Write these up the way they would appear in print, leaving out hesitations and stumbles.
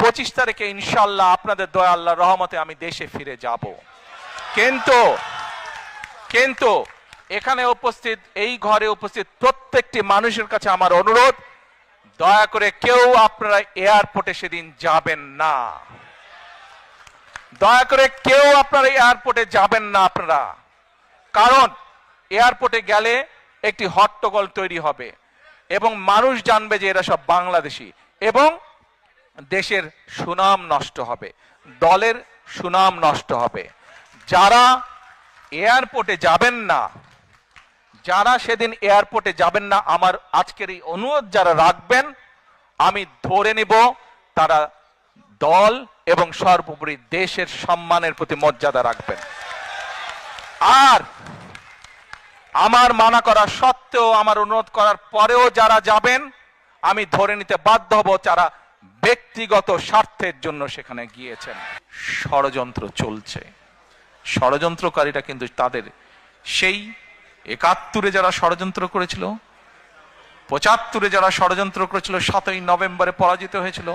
25 তারিখে ইনশাআল্লাহ আপনাদের দয়া আল্লাহর রহমতে আমি দেশে ফিরে যাব। কিন্তু এখানে উপস্থিত, এই ঘরে উপস্থিত প্রত্যেকটি মানুষের কাছে আমার অনুরোধ, দয়া করে কেউ আপনারা এয়ারপোর্টে সেদিন যাবেন না। দয়া করে কেউ আপনারা এয়ারপোর্টে যাবেন না আপনারা, কারণ এয়ারপোর্টে গেলে একটি হট্টগোল তৈরি হবে এবং মানুষ জানবে যে এরা সব বাংলাদেশি এবং দেশের সুনাম নষ্ট হবে, দলের সুনাম নষ্ট হবে। যারা এয়ারপোর্টে যাবেন না, যারা সেদিন এয়ারপোর্টে যাবেন না, আমার আজকের এই অনুরোধ যারা রাখবেন, আমি ধরে নিব তারা দল এবং সর্বোপরি দেশের সম্মানের প্রতি মর্যাদা রাখবেন। আর আমার মানা করা সত্ত্বেও, আমার অনুরোধ করার পরেও যারা যাবেন, আমি ধরে নিতে বাধ্য হব যারা ব্যক্তিগত স্বার্থের জন্য সেখানে গিয়েছেন। ষড়যন্ত্র চলছে। ষড়যন্ত্রকারীরা কিন্তু তাদের সেই ৭১-এ যারা ষড়যন্ত্র করেছিল, ৭৫-এ যারা ষড়যন্ত্র করেছিল, ৭ই নভেম্বরে পরাজিত হয়েছিল,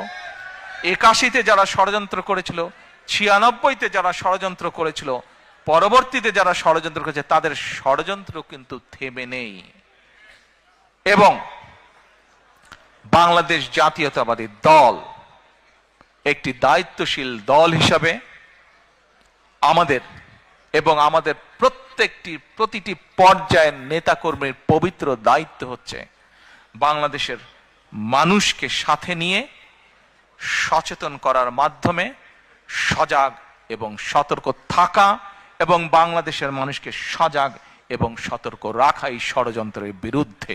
৮১-তে যারা ষড়যন্ত্র করেছিল, ৯৬-তে যারা ষড়যন্ত্র করেছিল, পরবর্তীতে যারা ষড়যন্ত্র করেছে, তাদের ষড়যন্ত্র কিন্তু থেমে নেই। এবং বাংলাদেশ জাতীয়তাবাদী দল একটি দায়িত্বশীল দল হিসাবে আমাদের এবং আমাদের প্রতিটি পর্যায়ের নেতাকর্মীর পবিত্র দায়িত্ব হচ্ছে বাংলাদেশের মানুষকে সাথে নিয়ে সচেতন করার মাধ্যমে সজাগ এবং সতর্ক থাকা এবং বাংলাদেশের মানুষকে সজাগ এবং সতর্ক রাখা এই ষড়যন্ত্রের বিরুদ্ধে।